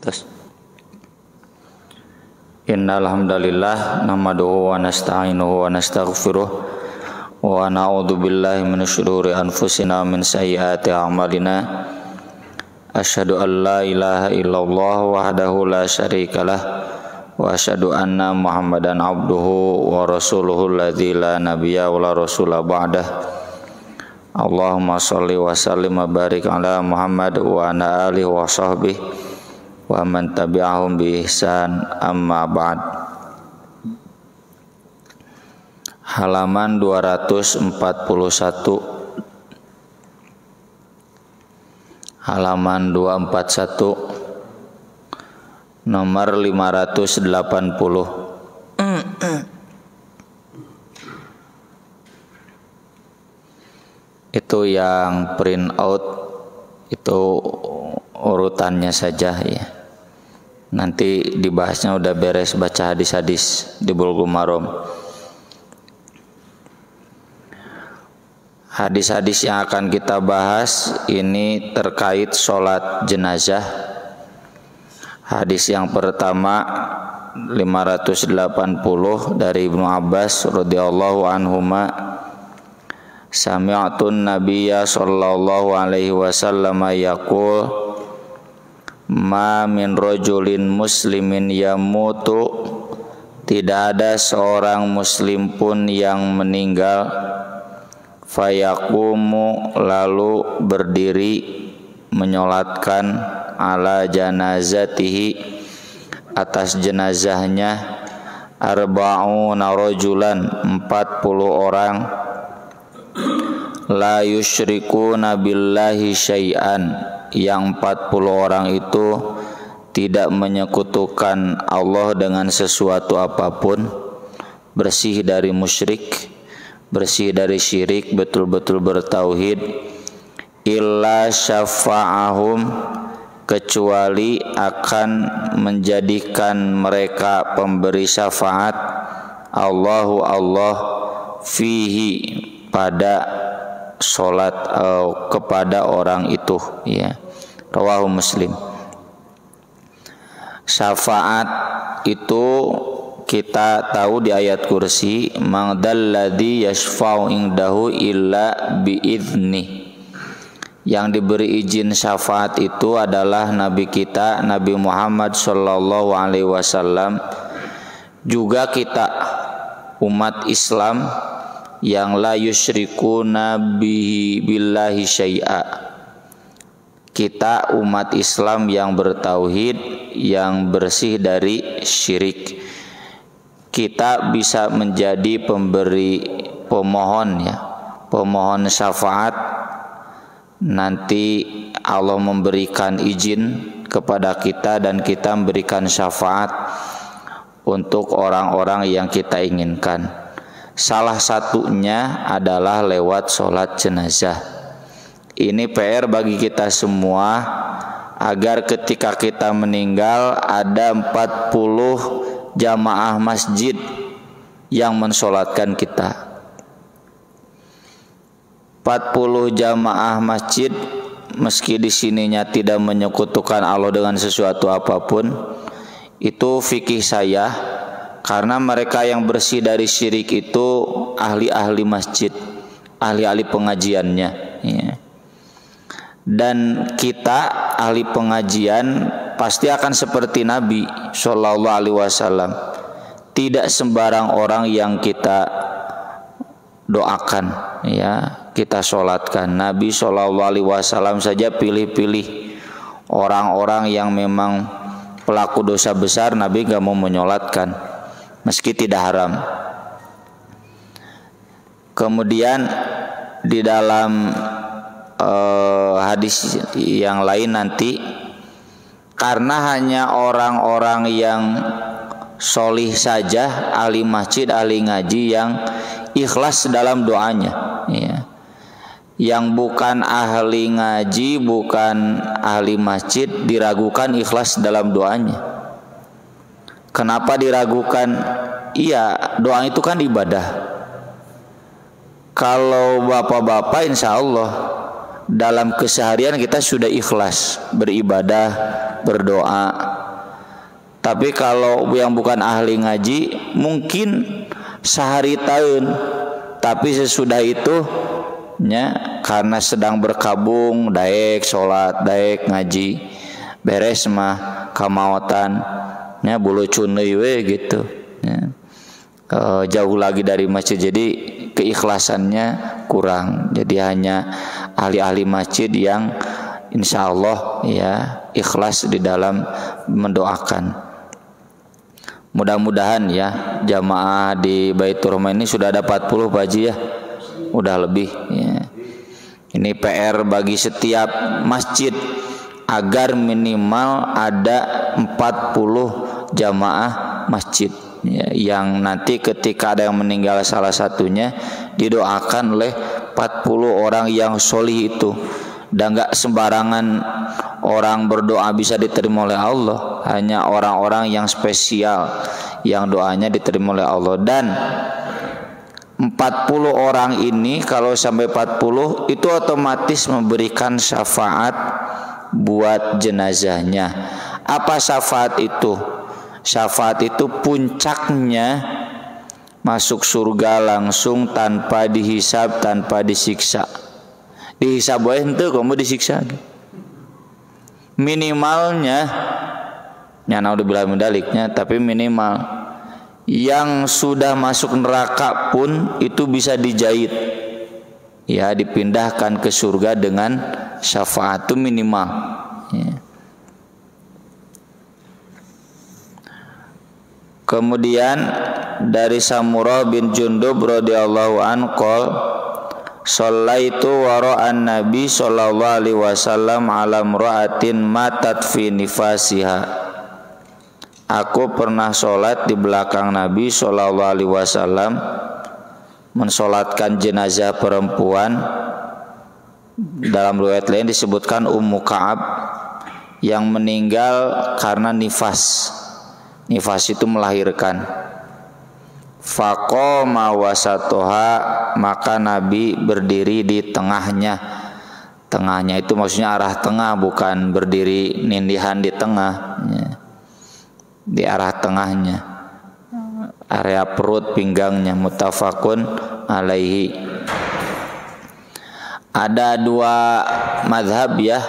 Terus innal hamdalillah nahmaduhu wa nasta'inuhu wa nastaghfiruh wa na'udzu billahi minasyururi anfusina min sayyiati a'malina. Asyhadu an la ilaha illallah wahdahu la syarikalah wa asyhadu anna Muhammadan abduhu wa rasuluhu alladzi la nabiyya wa la rasula ba'dah. Allahumma shalli wa sallim wa barik ala Muhammad wa ala alihi wa sahbihi wa man tabi'ahum bi ihsan, amma ba'd. Halaman 241, halaman 241, nomor 580. Itu yang print out itu urutannya saja ya. Nanti dibahasnya udah beres baca hadis-hadis di Bulughul Maram. Hadis-hadis yang akan kita bahas ini terkait sholat jenazah. Hadis yang pertama 580 dari Ibnu Abbas radhiyallahu anhuma, sami'tun nabiyya sallallahu alaihi wasallam yaqul ma min rajulin muslimin yamutu, tidak ada seorang muslim pun yang meninggal, fayaqumu, lalu berdiri menyolatkan, ala janazatihi, atas jenazahnya, arba'una rajulan, 40 orang, la yusyrikuna billahi syai'an, yang 40 orang itu tidak menyekutukan Allah dengan sesuatu apapun, bersih dari musyrik, bersih dari syirik, betul-betul bertauhid, illa syafa'ahum, kecuali akan menjadikan mereka pemberi syafaat Allah fihi, pada sholat kepada orang itu ya. Rawahu Muslim. Syafaat itu kita tahu di ayat kursi, mangdalladzi yashfa'u indahu illa biidznih. Yang diberi izin syafaat itu adalah Nabi kita, Nabi Muhammad sallallahu alaihi wasallam. Juga kita umat Islam yang la yusyrikuna billahi syai'a. Kita umat Islam yang bertauhid, yang bersih dari syirik. Kita bisa menjadi pemberi pemohon ya, pemohon syafaat. Nanti Allah memberikan izin kepada kita dan kita memberikan syafaat untuk orang-orang yang kita inginkan. Salah satunya adalah lewat sholat jenazah. Ini PR bagi kita semua, agar ketika kita meninggal ada 40 jamaah masjid yang mensolatkan kita. 40 jamaah masjid, meski di sininya tidak menyekutukan Allah dengan sesuatu apapun, itu fikih saya, karena mereka yang bersih dari syirik itu ahli-ahli masjid, ahli-ahli pengajiannya ya. Dan kita ahli pengajian pasti akan seperti Nabi Sallallahu Alaihi Wasallam. Tidak sembarang orang yang kita doakan ya, kita sholatkan. Nabi Sallallahu Alaihi Wasallam saja pilih-pilih orang-orang yang memang pelaku dosa besar, Nabi gak mau menyolatkan meski tidak haram. Kemudian di dalam hadis yang lain nanti, karena hanya orang-orang yang solih saja, ahli masjid, ahli ngaji, yang ikhlas dalam doanya ya. Yang bukan ahli ngaji, bukan ahli masjid, diragukan ikhlas dalam doanya. Kenapa diragukan? Iya, doa itu kan ibadah. Kalau bapak-bapak insya Allah dalam keseharian kita sudah ikhlas beribadah, berdoa. Tapi kalau yang bukan ahli ngaji mungkin sehari tahun, tapi sesudah itu nya karena sedang berkabung daek salat daek ngaji beres mah kamaotan nya bulu cuneuy we gitu ya. Jauh lagi dari masjid, jadi keikhlasannya kurang. Jadi hanya ahli-ahli masjid yang insya Allah ya ikhlas di dalam mendoakan. Mudah-mudahan ya jamaah di Baitur Rahmah ini sudah ada 40 Pak Haji ya, udah lebih ya. Ini PR bagi setiap masjid agar minimal ada 40 jamaah masjid ya, yang nanti ketika ada yang meninggal salah satunya didoakan oleh 40 orang yang solih itu. Dan gak sembarangan orang berdoa bisa diterima oleh Allah, hanya orang-orang yang spesial yang doanya diterima oleh Allah. Dan 40 orang ini kalau sampai 40 itu otomatis memberikan syafaat buat jenazahnya. Apa syafaat itu? Syafaat itu puncaknya masuk surga langsung tanpa dihisab, tanpa disiksa. Dihisab wae henteu kamu disiksa. Minimalnya nya naudzubillah min daliknya, tapi minimal yang sudah masuk neraka pun itu bisa dijahit. Ya, dipindahkan ke surga dengan syafaat itu minimal. Ya. Kemudian dari Samurah bin Jundub radhiyallahu anhu qol shallaitu wara'an nabi sallallahu alaihi wasallam ala imra'atin matat fi nifasiha. Aku pernah sholat di belakang Nabi sallallahu alaihi wasallam mensolatkan jenazah perempuan. Dalam riwayat lain disebutkan Ummu Ka'ab yang meninggal karena nifas. Nifas itu melahirkan. Faqama wasatoha, maka Nabi berdiri di tengahnya. Tengahnya itu maksudnya arah tengah, bukan berdiri nindihan di tengah. Di arah tengahnya, area perut pinggangnya. Muttafaqun alaihi. Ada dua madhab ya.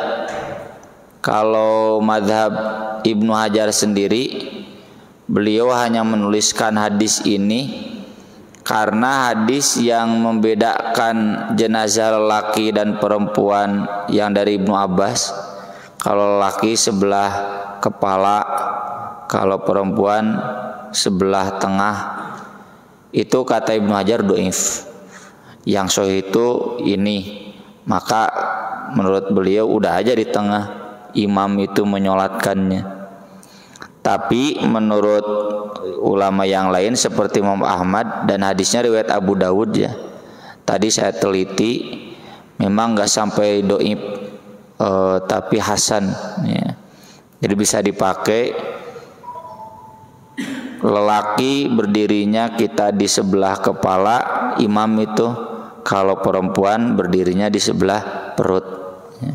Kalau madhab Ibnu Hajar sendiri, beliau hanya menuliskan hadis ini karena hadis yang membedakan jenazah lelaki dan perempuan yang dari Ibnu Abbas, kalau lelaki sebelah kepala, kalau perempuan sebelah tengah, itu kata Ibnu Hajar dhaif. Yang sahih itu ini, maka menurut beliau udah aja di tengah, imam itu menyolatkannya. Tapi menurut ulama yang lain seperti Imam Ahmad, dan hadisnya riwayat Abu Dawud ya. Tadi saya teliti, memang nggak sampai dhaif, tapi hasan ya. Jadi bisa dipakai. Lelaki berdirinya kita di sebelah kepala imam itu, kalau perempuan berdirinya di sebelah perut ya.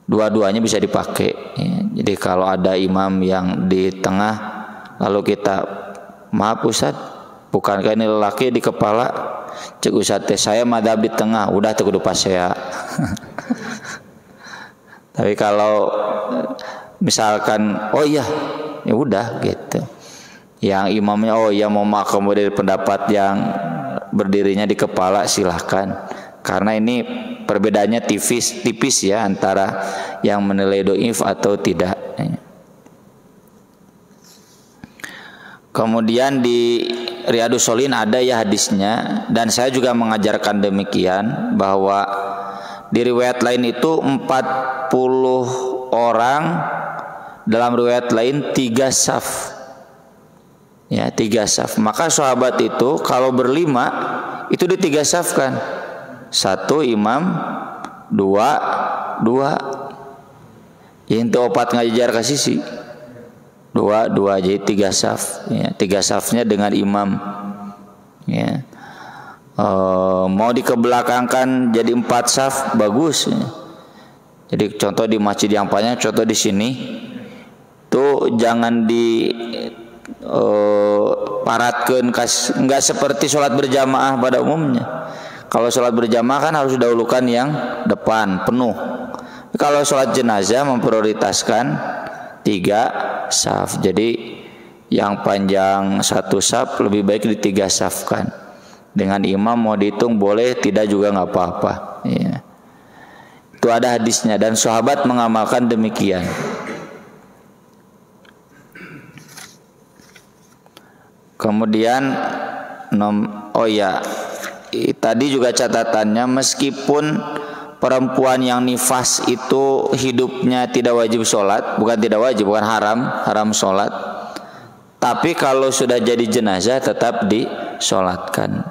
Dua-duanya bisa dipakai ya. Jadi kalau ada imam yang di tengah lalu kita, maaf Ustaz, bukankah ini lelaki di kepala? Cek Ustaz, saya madhab di tengah, udah tuh kudu pas saya. Tapi kalau misalkan oh iya ya udah gitu, yang imamnya oh ya mau mengakomodir pendapat yang berdirinya di kepala, silahkan. Karena ini perbedaannya tipis ya antara yang menilai dhaif atau tidak. Kemudian di Riyadhus Shalihin ada ya hadisnya, dan saya juga mengajarkan demikian, bahwa di riwayat lain itu 40 orang, dalam riwayat lain 3 saf. Ya, 3 saf. Maka sahabat itu kalau berlima itu di 3 saf kan. 1 imam, 2 yang itu 4 ngajar ke sisi. 2 jadi 3 saf ya, 3 safnya dengan imam ya. Mau dikebelakangkan jadi 4 saf bagus ya. Jadi contoh di masjid yang panjang, contoh di sini tuh jangan di paratkeun enggak seperti sholat berjamaah pada umumnya. Kalau sholat berjamaah kan harus dahulukan yang depan penuh. Kalau sholat jenazah memprioritaskan 3 saf. Jadi yang panjang 1 saf lebih baik di 3 safkan. Dengan imam mau dihitung boleh, tidak juga nggak apa-apa. Ya. Itu ada hadisnya dan sahabat mengamalkan demikian. Kemudian tadi juga catatannya, meskipun perempuan yang nifas itu hidupnya tidak wajib sholat, bukan haram sholat, tapi kalau sudah jadi jenazah tetap disolatkan.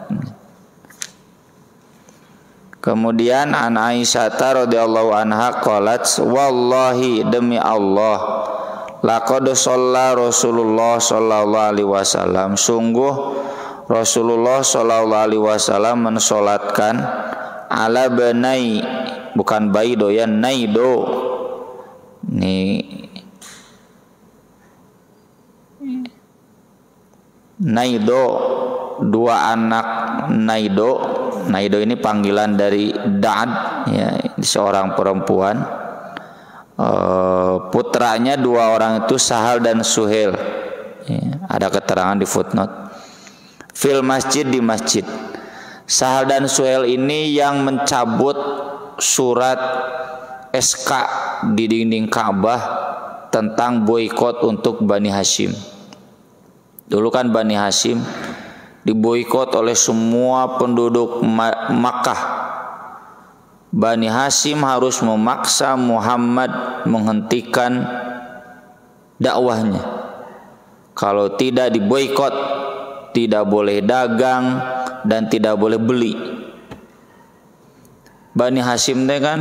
Kemudian an Aisyah radhiyallahu anha qalat, wallahi demi Allah, laqad shalla Rasulullah sallallahu alaihi wasallam, sungguh Rasulullah sallallahu alaihi wasallam mensolatkan ala banai, bukan baido ya, naido. Naido, 2 anak Naido. Naido ini panggilan dari Da'ad, ya, seorang perempuan. Putranya 2 orang itu Sahal dan Suhail. Ya, ada keterangan di footnote. Fil masjid, di masjid. Sahal dan Suhail ini yang mencabut surat SK di dinding Ka'bah tentang boikot untuk Bani Hashim. Dulu kan Bani Hashim diboikot oleh semua penduduk Makkah. Bani Hashim harus memaksa Muhammad menghentikan dakwahnya. Kalau tidak diboikot, tidak boleh dagang dan tidak boleh beli. Bani Hashim itu kan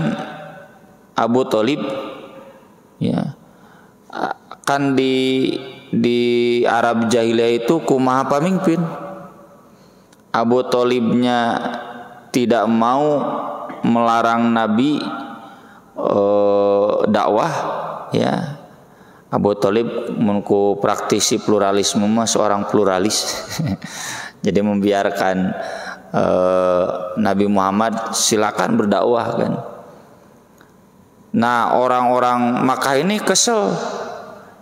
Abu Thalib, ya, kan di Arab jahiliyah itu kumaha pamimpin. Abu Thalibnya tidak mau melarang Nabi dakwah, ya. Abu Thalib menku praktisi pluralisme, seorang pluralis. Jadi membiarkan Nabi Muhammad silakan berdakwah kan. Nah, orang-orang Makkah ini kesel.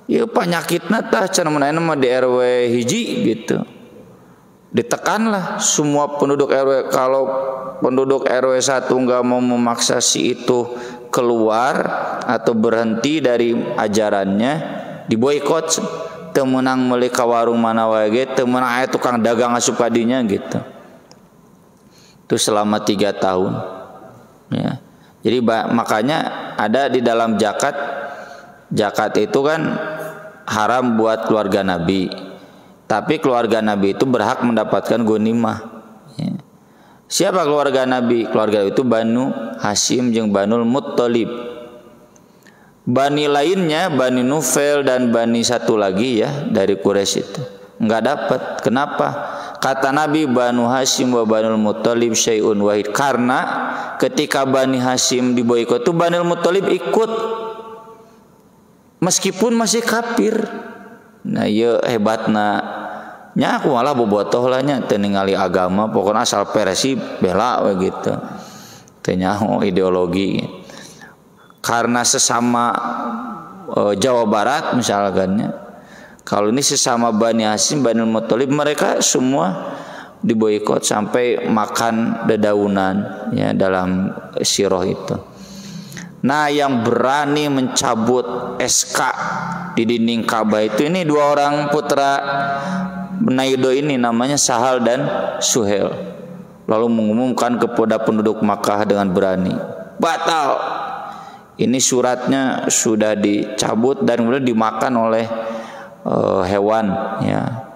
Ya penyakitna tah cenah mah di RW hiji gitu. Ditekanlah semua penduduk RW. Kalau penduduk RW 1 enggak mau memaksa si itu keluar atau berhenti dari ajarannya, diboikot. Teu meunang meuli ka warung mana wae ge, teu meunang aya tukang dagang asup kadinya gitu. Itu selama 3 tahun. Ya. Jadi makanya ada di dalam zakat itu kan haram buat keluarga Nabi. Tapi keluarga Nabi itu berhak mendapatkan ghanimah. Ya. Siapa keluarga Nabi? Keluarga itu Banu Hashim jeung Banul Muttalib. Bani lainnya, Bani Nufail dan Bani satu lagi ya dari Quraisy itu enggak dapat. Kenapa? Kata Nabi, Banu Hashim wa Banul Muttalib syai'un wahid. Karena ketika Bani Hashim diboikot itu Banul Muttalib ikut meskipun masih kafir. Nah, ieu hebatna nya aku malah bobotoh lah nya teu ningali agama, pokoknya asal peresi bela we gitu. Teu nyaho ideologi. Karena sesama Jawa Barat misalkan, kalau ini sesama Bani Hashim, Bani Muttalib, mereka semua diboikot sampai makan dedaunan ya dalam sirah itu. Nah, yang berani mencabut SK di dinding Ka'bah itu ini 2 orang putra Naido ini, namanya Sahal dan Suhail. Lalu mengumumkan kepada penduduk Makkah dengan berani, batal. Ini suratnya sudah dicabut dan kemudian dimakan oleh hewan ya.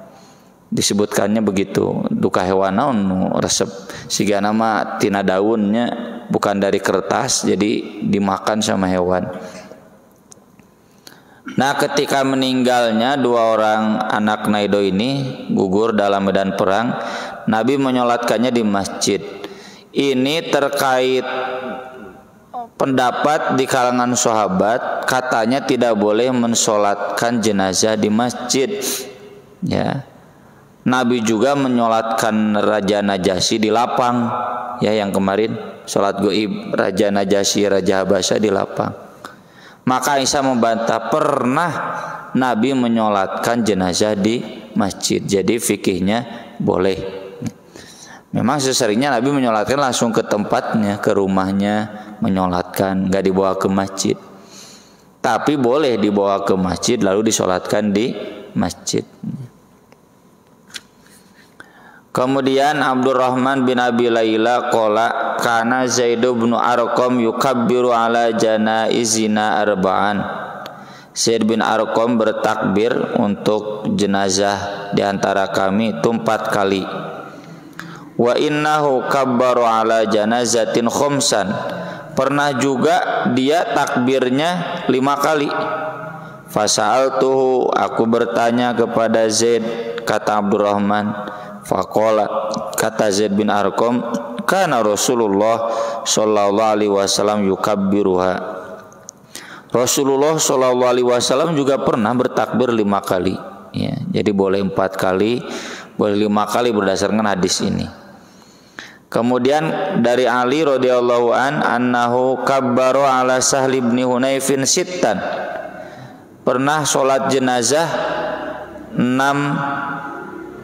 Disebutkannya begitu, duka hewan naon resep siga nama tina daunnya, bukan dari kertas, jadi dimakan sama hewan. Nah, ketika meninggalnya 2 orang anak Naido ini gugur dalam medan perang, Nabi menyolatkannya di masjid. Ini terkait pendapat di kalangan sahabat katanya tidak boleh mensolatkan jenazah di masjid. Ya, Nabi juga menyolatkan Raja Najasyi di lapang. Ya, yang kemarin sholat goib Raja Najasyi, Raja Habasyah di lapang. Maka Aisyah membantah, pernah Nabi menyolatkan jenazah di masjid. Jadi fikihnya boleh. Memang seseringnya Nabi menyolatkan langsung ke tempatnya, ke rumahnya menyolatkan, nggak dibawa ke masjid. Tapi boleh dibawa ke masjid lalu disolatkan di masjid. Kemudian Abdurrahman bin Abi Layla qala kana Zaid bin Arqam yukabbiru ala janaizina arba'an. Zaid bin Arqam bertakbir untuk jenazah di antara kami itu 4 kali. Wa innahu kabbaru ala janazatin khumsan. Pernah juga dia takbirnya 5 kali. Fasa'altuhu, aku bertanya kepada Zaid, kata Abdurrahman. Faqala, kata Zaid bin Arqam, kana Rasulullah sallallahu alaihi wasallam yukabbiruha. Rasulullah sallallahu alaihi wasallam juga pernah bertakbir 5 kali. Ya, jadi boleh 4 kali, boleh 5 kali berdasarkan hadis ini. Kemudian dari Ali radhiyallahu annahu kabbaru ala Sahl bin Hunayfin sittan. Pernah sholat jenazah 6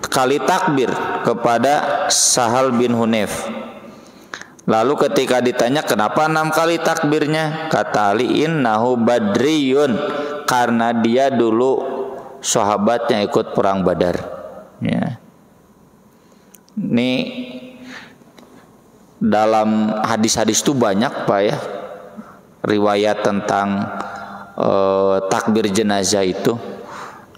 kali takbir kepada Sahal bin Hunayf. Lalu ketika ditanya kenapa 6 kali takbirnya, kata Ali, innahu badriyun, karena dia dulu sahabatnya ikut perang Badar. Ya. Ini dalam hadis-hadis itu banyak Pak ya, riwayat tentang takbir jenazah itu.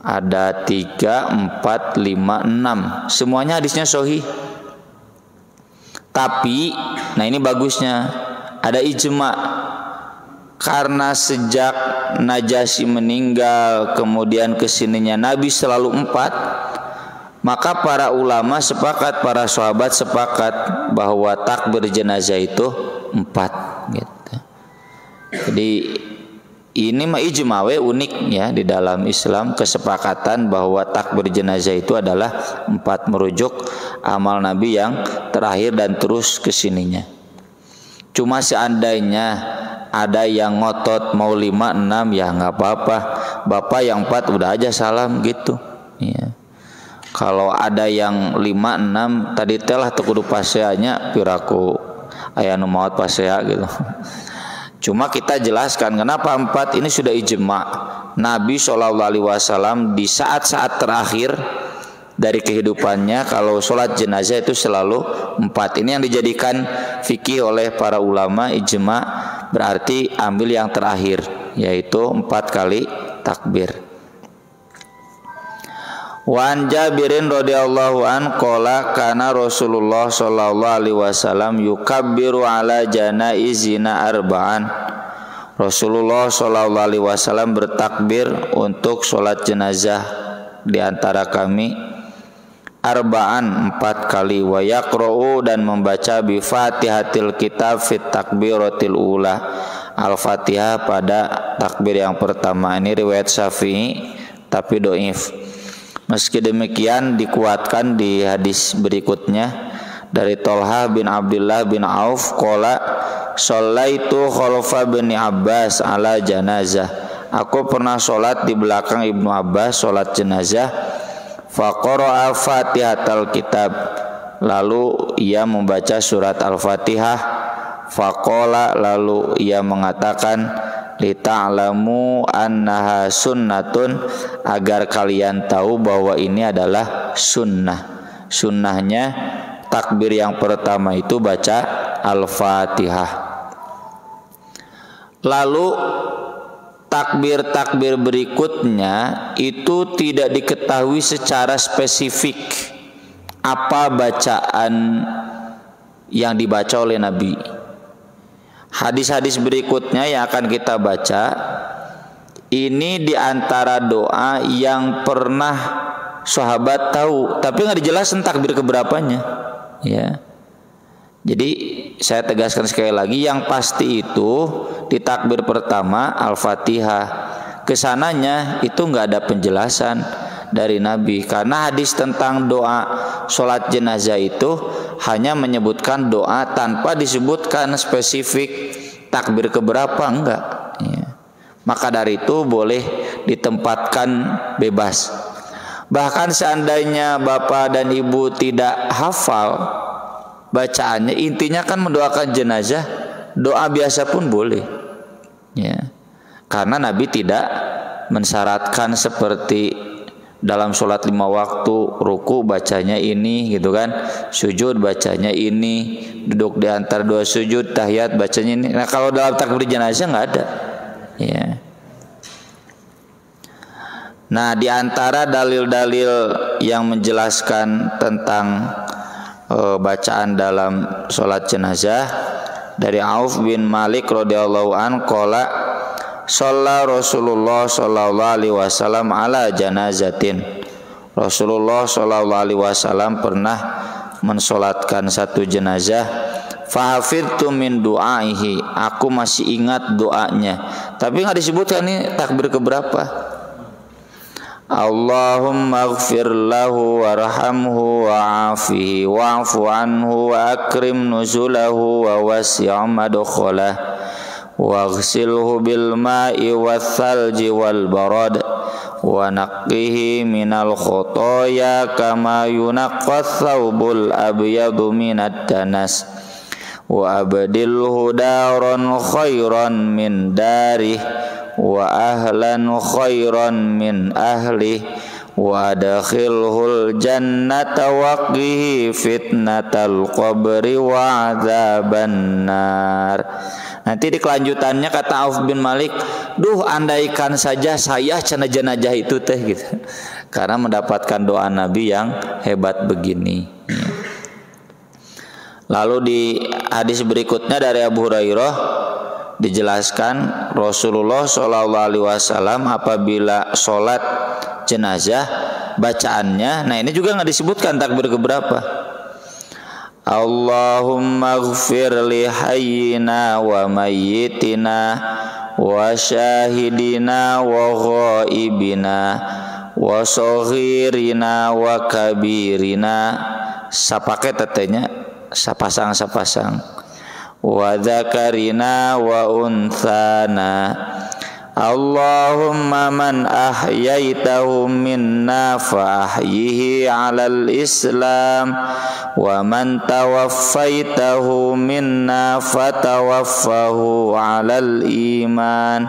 Ada 3, 4, 5, 6. Semuanya hadisnya sahih. Tapi, nah ini bagusnya, ada ijma. Karena sejak Najasyi meninggal, kemudian kesininya Nabi selalu 4, maka para ulama sepakat, para sahabat sepakat bahwa takbir jenazah itu 4. Gitu. Jadi ini mah ijma unik ya di dalam Islam, kesepakatan bahwa takbir jenazah itu adalah 4, merujuk amal Nabi yang terakhir dan terus kesininya. Cuma seandainya ada yang ngotot mau 5, 6 ya nggak apa-apa. Bapak yang 4 udah aja salam gitu. Ya. Kalau ada yang 5, 6 tadi telah tekudu paseanya piraku aya nu maot pasea gitu. Cuma kita jelaskan kenapa 4 ini sudah ijma. Nabi SAW di saat-saat terakhir dari kehidupannya kalau sholat jenazah itu selalu 4. Ini yang dijadikan fikih oleh para ulama ijma, berarti ambil yang terakhir yaitu 4 kali takbir. Wan Jabirin radhiyallahu an qala kana Rasulullah sallallahu alaihi wasallam yukabbiru ala janaizina arba'an. Rasulullah sallallahu alaihi wasallam bertakbir untuk salat jenazah di antara kami arba'an 4 kali, wa yaqra'u dan membaca bi Fatihatil kitab fit takbiratil ula. Al-Fatihah pada takbir yang pertama. Ini riwayat Syafi'i tapi dhaif. Meski demikian dikuatkan di hadis berikutnya dari Tolha bin Abdullah bin Auf qala shallaitu khalfa bin Abbas ala janazah. Aku pernah sholat di belakang Ibnu Abbas sholat jenazah. Faqara'a Fatihatal kitab, lalu ia membaca surat Al-Fatihah. Faqala, lalu ia mengatakan lita'lamu annaha sunnatun, agar kalian tahu bahwa ini adalah sunnah. Sunnahnya takbir yang pertama itu baca Al-Fatihah. Lalu takbir-takbir berikutnya itu tidak diketahui secara spesifik apa bacaan yang dibaca oleh Nabi. Hadis-hadis berikutnya yang akan kita baca ini diantara doa yang pernah sahabat tahu, tapi nggak dijelasin takbir keberapanya. Ya, Jadi saya tegaskan sekali lagi, yang pasti itu di takbir pertama Al-Fatihah. Kesananya itu nggak ada penjelasan dari Nabi, karena hadis tentang doa sholat jenazah itu hanya menyebutkan doa tanpa disebutkan spesifik takbir keberapa, enggak ya. Maka dari itu boleh ditempatkan bebas. Bahkan seandainya bapak dan ibu tidak hafal bacaannya, intinya kan mendoakan jenazah, doa biasa pun boleh ya. Karena Nabi tidak mensyaratkan seperti dalam sholat 5 waktu, ruku bacanya ini gitu kan, sujud bacanya ini, duduk di antara 2 sujud, tahiyat bacanya ini. Nah kalau dalam takbir jenazah nggak ada ya. Nah di antara dalil-dalil yang menjelaskan tentang bacaan dalam sholat jenazah, dari Auf bin Malik radhiyallahu an qala shalla Rasulullah sallallahu alaihi wasallam ala janazatin. Rasulullah sallallahu alaihi wasallam pernah mensolatkan satu jenazah. Fahafidtu min du'aihi, aku masih ingat doanya, tapi nggak disebutkan ini takbir keberapa. Allahumma ighfir lahu warhamhu wa'afihi wa'fu anhu wa akrim nuzulahu wa wasi' madkhalah waghsilhu bil ma'i wath thalji wal barad wa naqqihi minal khotoya kama yunaqqath thawbul abyadu minad danas wa abdilhu daran khairan min darih wa ahlan khairan min ahli wa adkhilhul jannata waqihi fitnatal qabri wa adzaban nar. Nanti di kelanjutannya kata Auf bin Malik, duh andaikan saja saya cenah jenazah itu teh gitu, karena mendapatkan doa Nabi yang hebat begini. Lalu di hadis berikutnya dari Abu Hurairah dijelaskan Rasulullah SAW apabila sholat jenazah bacaannya, nah ini juga nggak disebutkan takbir keberapa. Allahumma ighfir li hayyina wa mayyitina wa syahidina wa ghaibina wa saghirina wa kabirina, sapake tetenya sapasang wa dzakarina wa unthana. Allahumma man ahyaitahu minna fa ahyihi 'alal islam wa man tawaffaitahu minna fatawaffahu 'alal iman.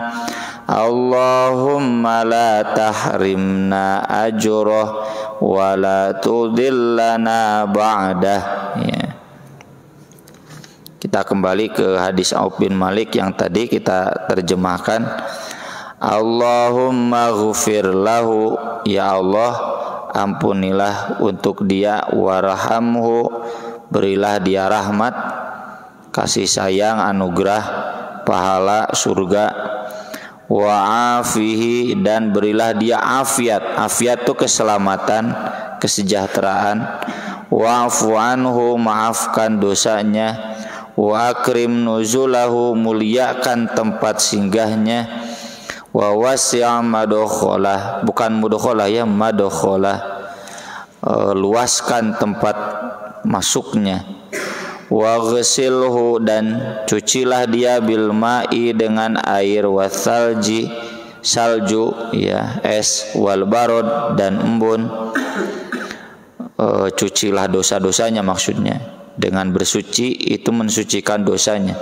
Allahumma la tahrimna ajrah wa la tudillana ba'dah ya. Kita kembali ke hadis Auf bin Malik yang tadi kita terjemahkan. Allahumma ghufir lahu, ya Allah ampunilah untuk dia, warhamhu, berilah dia rahmat, kasih sayang, anugerah, pahala surga, wa'afihi, dan berilah dia afiat. Afiat itu keselamatan, kesejahteraan. Wa'fu anhu, maafkan dosanya. Wa akrim nuzulahu, muliakan tempat singgahnya. Wa wasi'a madkhalah, bukan mudkhalah ya, madkhalah, luaskan tempat masuknya. Wa ghsilhu, dan cucilah dia bil ma'i, dengan air, wa thalji, salju ya, es, wal barad, dan embun. Cucilah dosa-dosanya, maksudnya dengan bersuci itu mensucikan dosanya.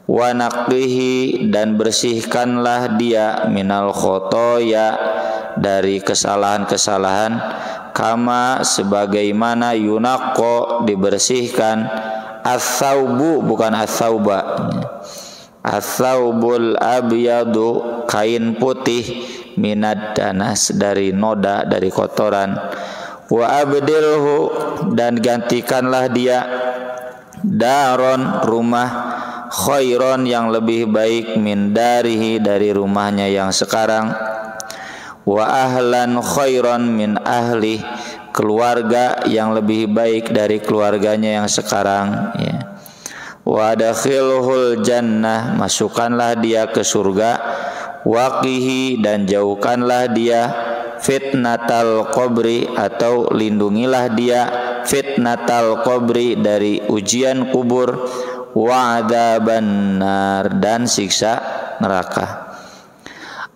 Wa naqqihi, dan bersihkanlah dia, minal khotoya, dari kesalahan-kesalahan, kama, sebagaimana, yunaqqo, dibersihkan, ats-tsaubu, bukan ats-tsauba, ats-tsaubul abyadu, kain putih, minad danas, dari noda, dari kotoran. Wa abdilhu, dan gantikanlah dia, daron, rumah, khairon, yang lebih baik, min darihi, dari rumahnya yang sekarang. Wa ahlan khairon min ahli, keluarga yang lebih baik dari keluarganya yang sekarang, ya. Wa adkhilhul jannah, masukkanlah dia ke surga. Waqihi, dan jauhkanlah dia fitnatal qabri, atau lindungilah dia fitnatal qabri, dari ujian kubur. Wa adzaban nar, dan siksa neraka.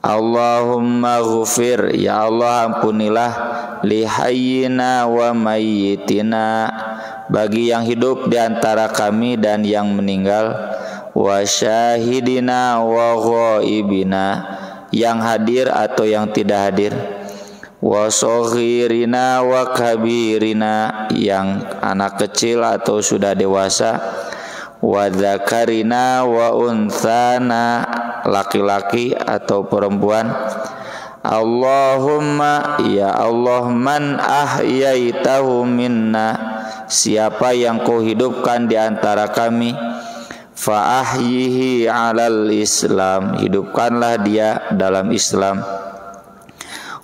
Allahumma ghufir, ya Allah ampunilah, li hayyina wa mayyitina, bagi yang hidup di antara kami dan yang meninggal. Wa syahidina wa ghaibina, yang hadir atau yang tidak hadir. Wa shaghirina wa kabirina, yang anak kecil atau sudah dewasa. Wa dzakarina wa unthana, laki-laki atau perempuan. Allahumma, ya Allah, man ahyaitahu minna, siapa yang kau hidupkan di antara kami, fa ahyihi alal Islam, hidupkanlah dia dalam Islam.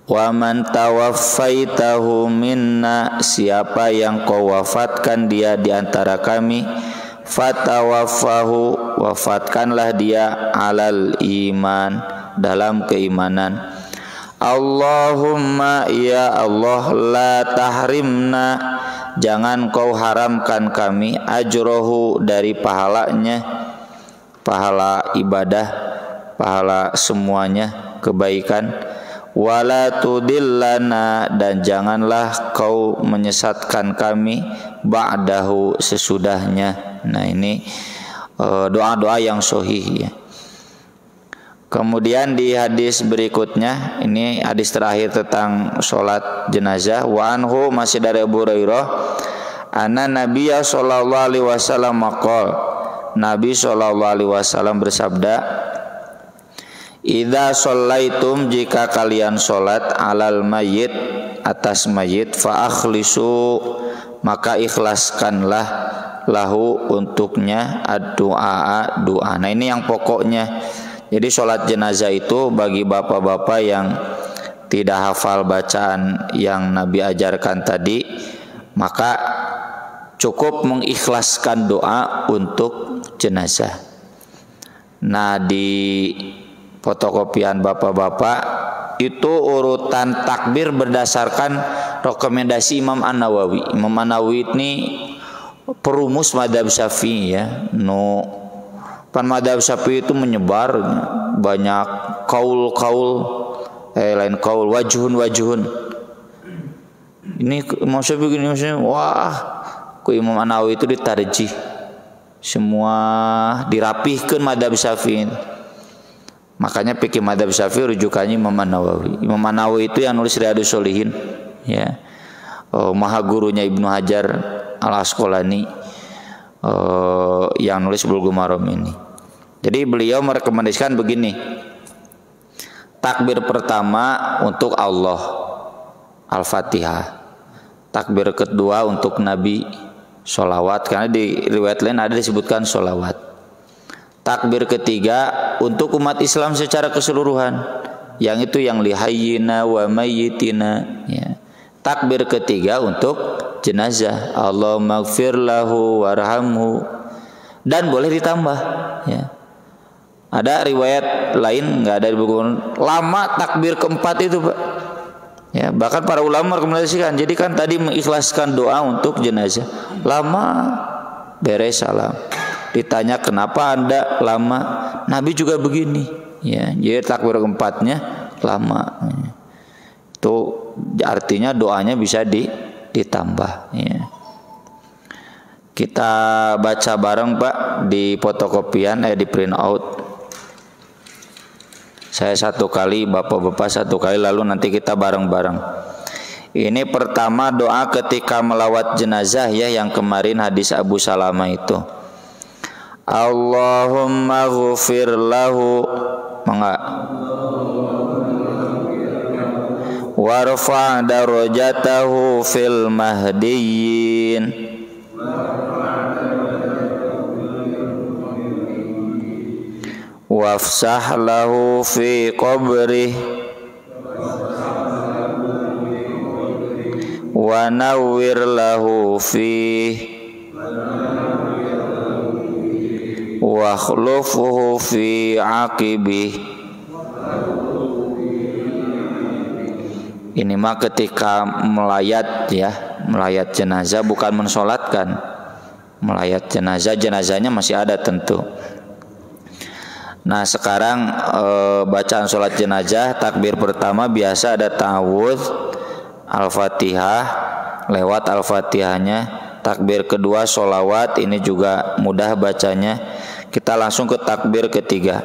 Wa man tawaffaitahu minna, siapa yang kau wafatkan dia di antara kami, fatawaffahu, wafatkanlah dia alal iman, dalam keimanan. Allahumma, ya Allah, la tahrimna, jangan kau haramkan kami, ajrohu, dari pahalanya, pahala ibadah, pahala semuanya kebaikan. Wala tudillana, dan janganlah kau menyesatkan kami, ba'dahu, sesudahnya. Nah, ini doa-doa yang sahih, ya. Kemudian di hadis berikutnya, ini hadis terakhir tentang sholat jenazah. Wa anhu, masih dari Abu Hurairah, anna Nabiyya sallallahu alaihi wasallam maqal, Nabi sallallahu alaihi wasallam bersabda, idza shallaitum, jika kalian sholat, alal mayyit, atas mayit, fa akhlisu, maka ikhlaskanlah, lahu, untuknya, ad-du'a, doa. Nah, ini yang pokoknya. Jadi sholat jenazah itu bagi bapak-bapak yang tidak hafal bacaan yang Nabi ajarkan tadi, maka cukup mengikhlaskan doa untuk jenazah. Nah, di fotokopian bapak-bapak itu urutan takbir berdasarkan rekomendasi Imam An-Nawawi. Imam An-Nawawi ini perumus madhab Syafi'i, ya. Pan madhab Syafi'i itu menyebar banyak kaul-kaul, lain kaul, wajhun. Ini Imam Syafi'i gini, maksudnya, wah, ku Imam An-Nawawi itu ditarjih, semua dirapihkan madhab Syafi'i. Makanya fikih madhab Syafi'i rujukannya Imam An-Nawawi. Imam An-Nawawi itu yang nulis Riyadhus Shalihin, ya. Maha gurunya Ibnu Hajar Al-Asqalani, yang nulis Bulughul Maram ini. Jadi beliau merekomendasikan begini: takbir pertama untuk Allah, Al-Fatihah. Takbir kedua untuk Nabi, sholawat, karena di riwayat lain ada disebutkan sholawat. Takbir ketiga untuk umat Islam secara keseluruhan, yang itu yang lihayyina wa mayyitina, ya. Takbir ketiga untuk jenazah, Allahumma ighfir lahu warhamhu, dan boleh ditambah, ya. Ada riwayat lain, nggak ada di buku lama, takbir keempat itu, Pak, ya. Bahkan para ulama merekomendasikan, jadi kan tadi mengikhlaskan doa untuk jenazah, lama beres salam. Ditanya kenapa Anda lama, Nabi juga begini, ya. Jadi takbir keempatnya lama, ya. Itu artinya doanya bisa ditambah, ya. Kita baca bareng, Pak, di fotokopian, di print out. Saya satu kali, bapak-bapak satu kali, lalu nanti kita bareng-bareng. Ini pertama doa ketika melawat jenazah, ya, yang kemarin hadis Abu Salamah itu. Allahumma ghufir lahu, warfa' darajatahu fil mahdiyyin, wafsah lahu fi qabrih, wa nawwir lahu fihi wa akhlufhu fi aqibih. Ini mah ketika melayat ya, melayat jenazah, bukan mensolatkan. Melayat jenazah, jenazahnya masih ada tentu. Nah sekarang bacaan sholat jenazah, takbir pertama biasa ada ta'awudz, al-fatihah, lewat al-fatihahnya. Takbir kedua sholawat, ini juga mudah bacanya. Kita langsung ke takbir ketiga.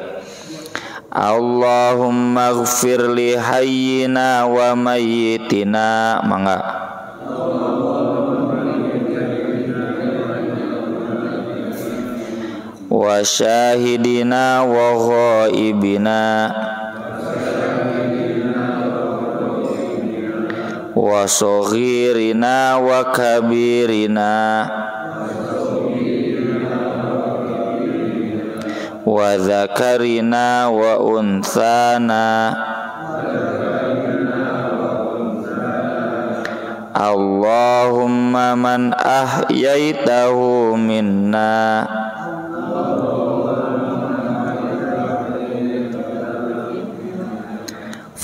Allahumma ighfir li hayyina wa mayyitina. Mangga. Wa syahidina wa ghaibina wa saghirina wa kabirina wa dzakarina wa unthana. Allahumma man ahyaitahu minna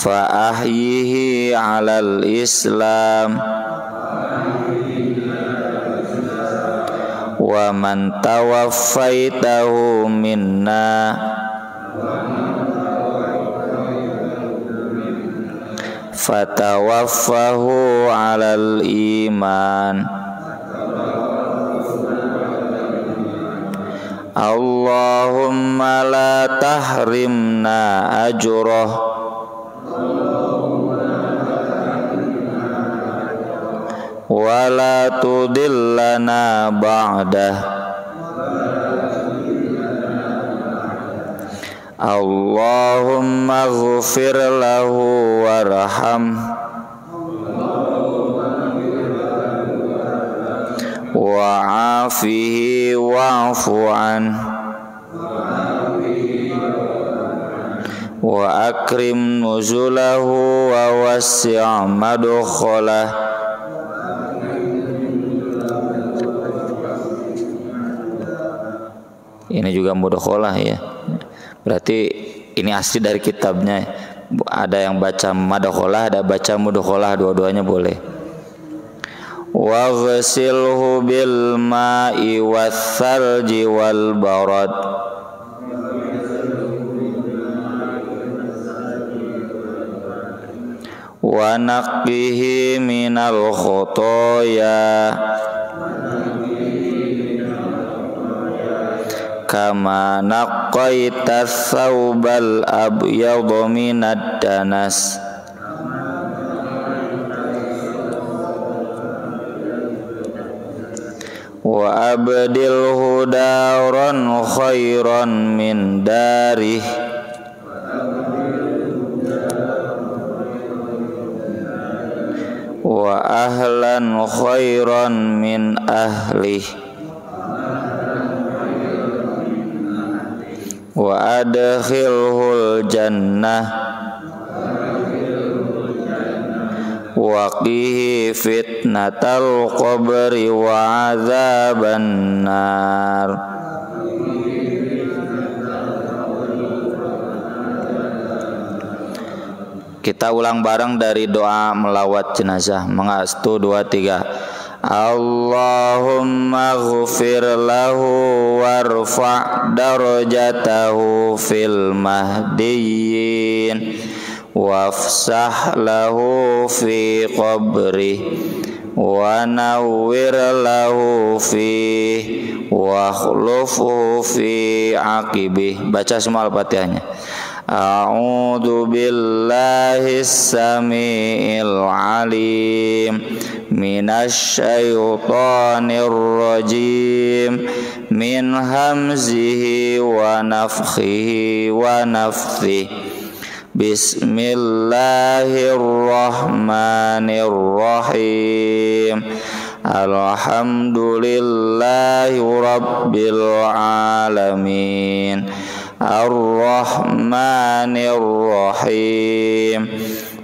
fa ahyihi 'alal Islam wa man tawaffaitahu minna fatawaffahu 'alal iman. Allahumma la tahrimna ajrah wa la tudillana ba'dah. Allahumma ighfir lahu warham wa afihi wa'fu an wa akrim nuzulahu wa wasi' madkhalah. Ini juga mudkhalah ya. Berarti ini asli dari kitabnya. Ada yang baca madkhalah, ada baca mudkhalah, dua-duanya boleh. Wa ghasilhu bil ma'i wath-thalji wal barad wa naqqihi minal khotoya kama naqqaita thawbal abyadha minad danas. Wa abdilhu daran khairan min darih wa ahlan khairan min ahlih wa adkhilhul jannah wa qihi fitnatal qabri wa azaban nar. Kita ulang bareng dari doa melawat jenazah. Mengastu 2 3. Allahumma ghfir lahu warfa' darajatahu fil mahdiyyin wafsah lahu fi qabri wa nawwir lahu fi wa akhlufhu fi aqibih. Baca semua Al-Fatihahnya. A'udzu billahi as-sami'il 'alim minasy syaithanir rajim min hamzihi wa nafthihi wa nafthihi. Bismillahirrahmanirrahim. Alhamdulillahi rabbil alamin. Ar-Rahmanir Rahim.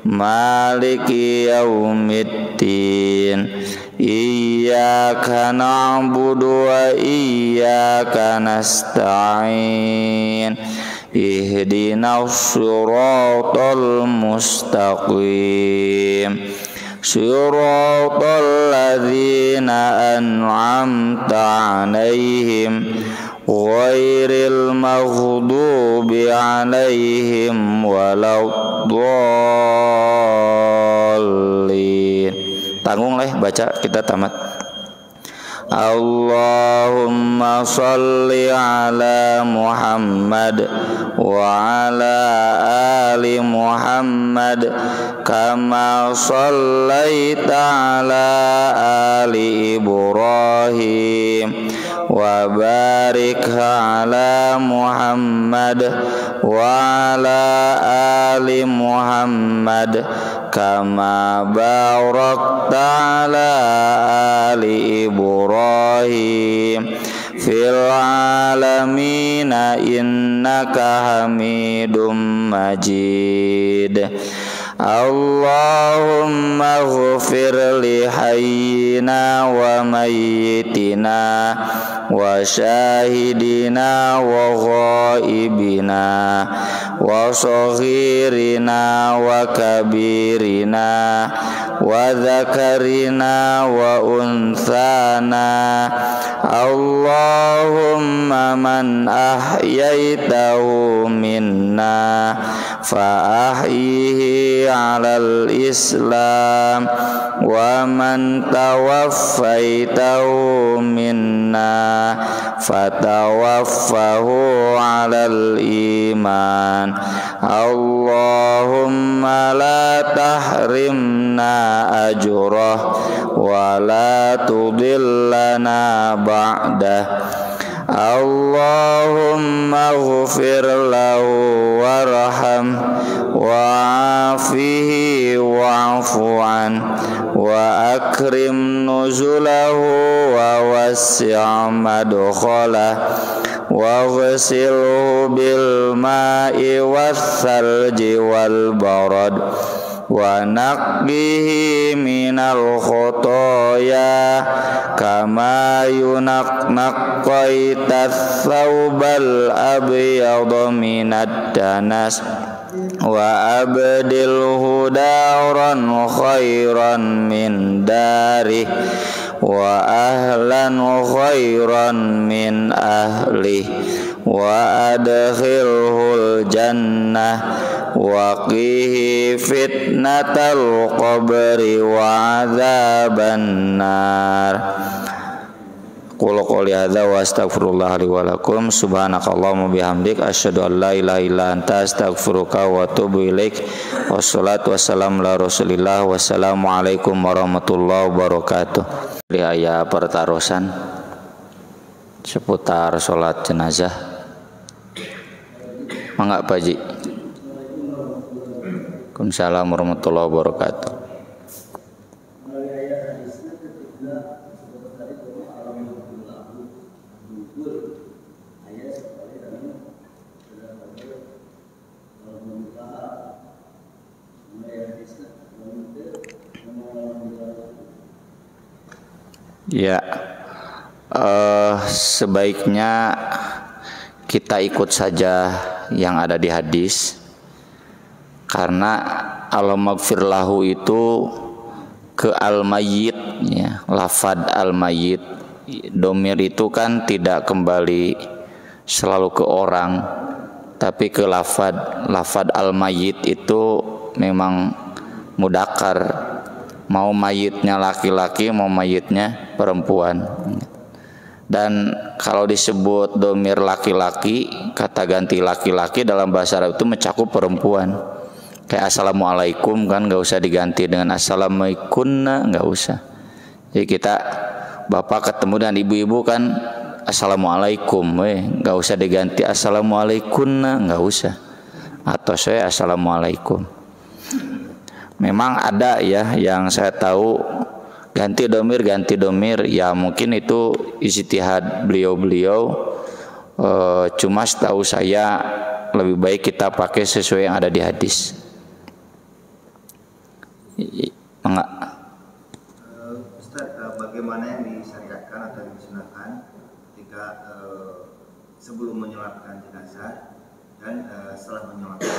maliki yaumiddin iyyaka na'budu wa iyyaka nasta'in ihdinas siratal mustaqim siratal ladzina an'amta 'alaihim ghairil maghdubi 'alaihim waladdallin. Tanggung lah baca kita tamat. Allahumma salli ala Muhammad wa ala ali Muhammad kama sallaita ala ali Ibrahim wa barik ala Muhammad wa ala ali Muhammad kama barakta ala ali Ibrahim fil alamin innaka Hamidum Majid. Allahumma ghfir li hayyina wa mayyitina wa syahidina wa ghaibina wa saghirina wa kabirina wa dzakarina wa unthana. Allahumma man ahyaitahu minna fa ahyihi 'alal Islam wa man tawaffaitahu minna fatawaffahu 'alal iman. Allahumma la tahrimna ajrah wa la tudillana ba'dah. Allahumma ghfir lahu warham wa'afihi wa'fu an wa akrim nuzulahu wa wasi' madkhalah wa ghsilhu bil ma'i wath thalji wal barad wa naqqihi minal khotoya kama yunaqqa thawbal abyad minad danas wa abdilhu daran khairan min darih wa ahlan khairan min ahlih wa adkhilhul jannah wa qihi fitnatal qabri wa adzaban nar. Qul qouli hadza wa astaghfirullah li wa lakum subhanakallahumma bihamdik asyhadu an la ilaha illa anta astaghfiruka wa atubu ilaik. Wassalatu wassalamu ala Rasulillah. Wassalamualaikum warahmatullahi wabarakatuh. Aya pertarosan seputar salat jenazah. Mangga Pak Ji. Waalaikumsalam warahmatullahi wabarakatuh. Ya, sebaiknya kita ikut saja yang ada di hadis, karena al-maghfir lahu itu ke al-mayyit, ya, lafad al-mayyit, domir itu kan tidak kembali selalu ke orang, tapi ke lafad al-mayyit itu memang mudakar, mau mayitnya laki-laki mau mayitnya perempuan. Dan kalau disebut domir laki-laki, kata ganti laki-laki dalam bahasa Arab itu mencakup perempuan. Kayak assalamualaikum kan nggak usah diganti dengan assalamualaikunna, nggak usah. Jadi kita bapak ketemu dengan ibu-ibu kan assalamualaikum, nggak usah diganti assalamualaikunna, nggak usah. Atau saya assalamualaikum. Memang ada ya yang saya tahu ganti domir ya, mungkin itu ijtihad beliau-beliau, cuma setahu saya lebih baik kita pakai sesuai yang ada di hadis. Enggak. Ustaz, bagaimana yang disyariatkan atau disunahkan ketika sebelum menyolatkan jenazah dan setelah menyolatkan?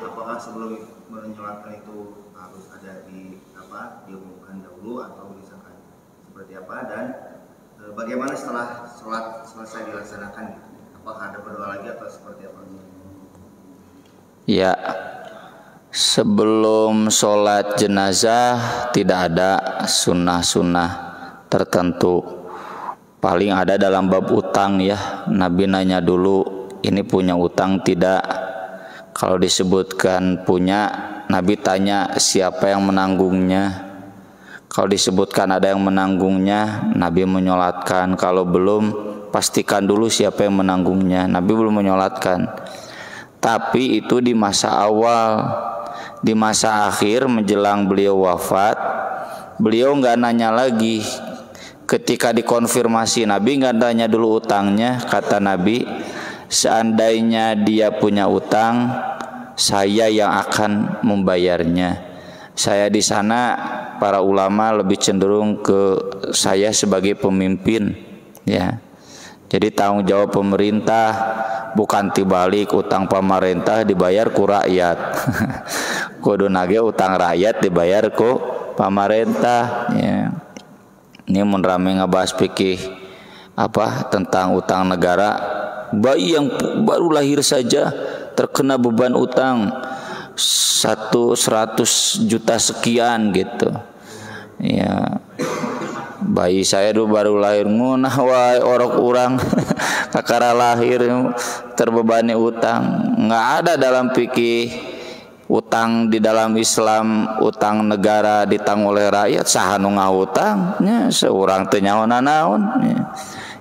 Apakah sebelum menyolatkan itu harus ada diumumkan dahulu atau misalkan seperti apa, dan bagaimana setelah sholat selesai dilaksanakan? Apakah ada berdoa lagi atau seperti apa? Ya, sebelum sholat jenazah tidak ada sunnah-sunnah tertentu. Paling ada dalam bab utang ya. Nabi nanya dulu, ini punya utang tidak? Kalau disebutkan punya, Nabi tanya siapa yang menanggungnya. Kalau disebutkan ada yang menanggungnya, Nabi menyolatkan. Kalau belum, pastikan dulu siapa yang menanggungnya. Nabi belum menyolatkan. Tapi itu di masa awal. Di masa akhir menjelang beliau wafat, beliau nggak nanya lagi. Ketika dikonfirmasi, Nabi nggak tanya dulu utangnya. Kata Nabi, seandainya dia punya utang, saya yang akan membayarnya. Saya di sana, para ulama lebih cenderung ke saya sebagai pemimpin, ya. Jadi tanggung jawab pemerintah bukan tibalik utang pemerintah dibayar ku rakyat. Kudu nage utang rakyat dibayar ku pemerintah, ya. Ini mun rame ngabahas fikih tentang utang negara. Bayi yang baru lahir saja terkena beban utang 100 juta sekian gitu. Ya. Bayi saya dulu baru lahir ngunah wae orok urang kakara lahir terbebani utang. Nggak ada dalam fikih utang di dalam Islam, utang negara ditanggung oleh rakyat saha nu ngahutangnya seorang teu nyaho nanaon.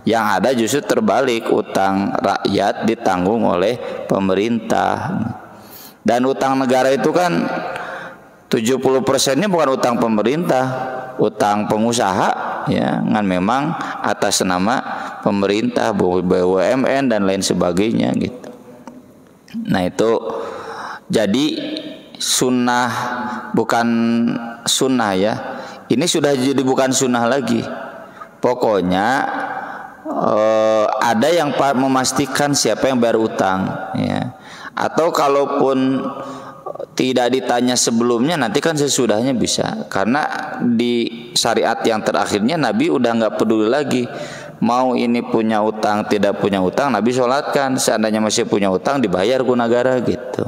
Yang ada justru terbalik, utang rakyat ditanggung oleh pemerintah. Dan utang negara itu kan 70%-nya bukan utang pemerintah, utang pengusaha, ya kan, memang atas nama pemerintah, BUMN dan lain sebagainya gitu. Nah itu jadi sunnah bukan sunnah ya. Ini sudah jadi bukan sunnah lagi. Pokoknya ada yang memastikan siapa yang bayar utang, ya. Atau kalaupun tidak ditanya sebelumnya, nanti kan sesudahnya bisa. Karena di syariat yang terakhirnya Nabi udah nggak peduli lagi mau ini punya utang tidak punya utang, Nabi sholatkan. Seandainya masih punya utang dibayar ku negara gitu.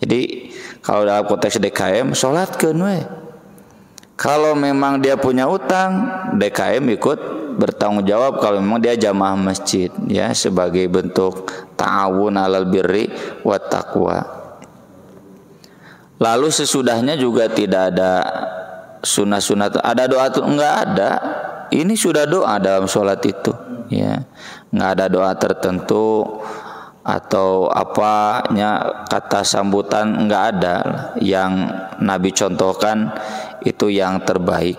Jadi kalau dalam konteks DKM sholatkan we. Kalau memang dia punya utang, DKM ikut bertanggung jawab kalau memang dia jamaah masjid, ya, sebagai bentuk ta'awun 'alal birri wat taqwa. Lalu sesudahnya juga tidak ada sunah-sunah. Ada doa tuh enggak ada. Ini sudah doa dalam sholat itu, ya. Enggak ada doa tertentu atau apanya kata sambutan, enggak ada. Yang Nabi contohkan itu yang terbaik.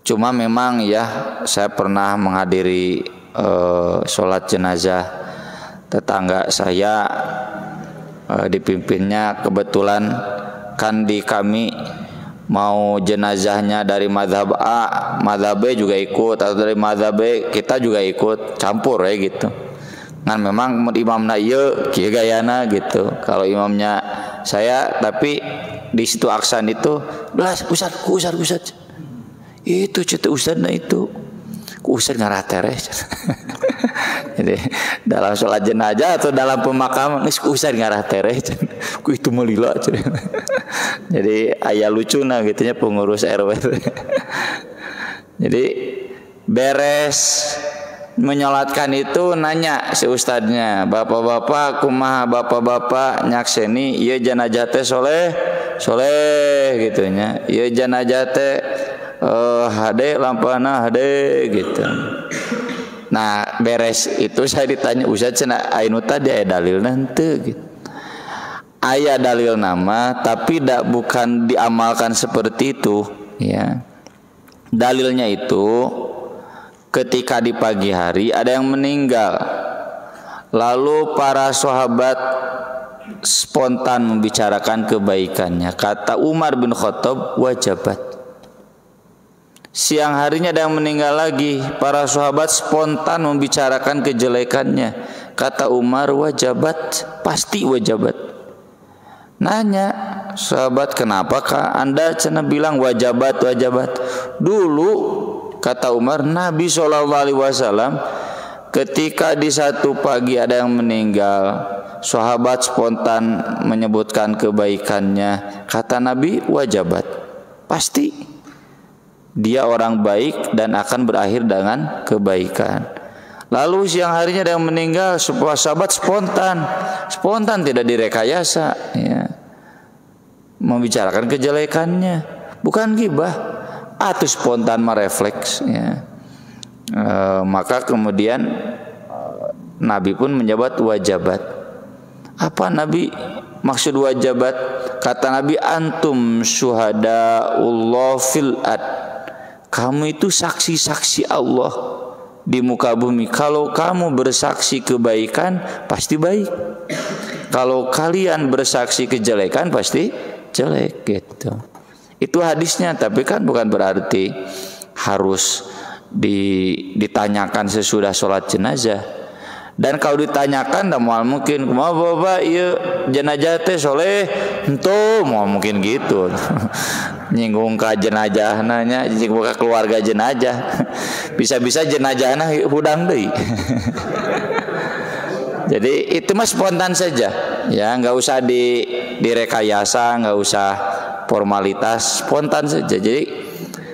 Cuma memang ya, saya pernah menghadiri sholat jenazah tetangga saya. Dipimpinnya kebetulan kan di kami mau jenazahnya dari mazhab A, mazhab B juga ikut, atau dari mazhab B kita juga ikut, campur ya gitu. Kan memang imamna ieu kieu gayana gitu. Kalau imamnya saya, tapi di situ aksan itu belas Ustaz. Itu cetu Ustazna itu. Ku Ustaz ngarah teres. Jadi dalam sholat jenazah atau dalam pemakaman geus ku Ustaz ngarah teres. Ku itu melila. Jadi aya lucuna gitu nya pengurus RW. Jadi beres menyolatkan itu nanya si ustadznya, bapak-bapak kumaha bapak-bapak nyakseni ieu jenazah teh soleh gitu nya. Ieu jenazah teh hade lampana hade gitu. Nah beres itu saya ditanya, Ustaz cenah anu tadi aya dalilna henteu gitu. Aya dalil nama tapi bukan diamalkan seperti itu, ya. Dalilnya itu ketika di pagi hari ada yang meninggal, lalu para sahabat spontan membicarakan kebaikannya. Kata Umar bin Khattab, wajabat. Siang harinya ada yang meninggal lagi, para sahabat spontan membicarakan kejelekannya. Kata Umar, wajabat, pasti wajabat. Nanya sahabat, kenapakah Anda cenah bilang wajabat? Dulu kata Umar, Nabi SAW ketika di satu pagi ada yang meninggal, sahabat spontan menyebutkan kebaikannya. Kata Nabi, wajabat, pasti dia orang baik dan akan berakhir dengan kebaikan. Lalu siang harinya ada yang meninggal, sebuah sahabat spontan tidak direkayasa, ya, membicarakan kejelekannya, bukan ghibah, atau spontan merefleks, ya. Maka kemudian Nabi pun menjabat wajabat. Apa Nabi maksud wajabat? Kata Nabi, antum syuhadaullah fil ad. Kamu itu saksi-saksi Allah di muka bumi. Kalau kamu bersaksi kebaikan, pasti baik. Kalau kalian bersaksi kejelekan, pasti jelek, gitu. Itu hadisnya, tapi kan bukan berarti harus ditanyakan sesudah sholat jenazah. Dan kalau ditanyakan, tak mau mungkin, mau bapak, iya jenazah teh soleh, entuh mau mungkin gitu. Nyinggung ke jenazah, nanya nyinggung ke keluarga jenazah. Bisa-bisa jenazahna hudang deui. Jadi itu mah spontan saja, ya, nggak usah direkayasa, nggak usah formalitas, spontan saja. Jadi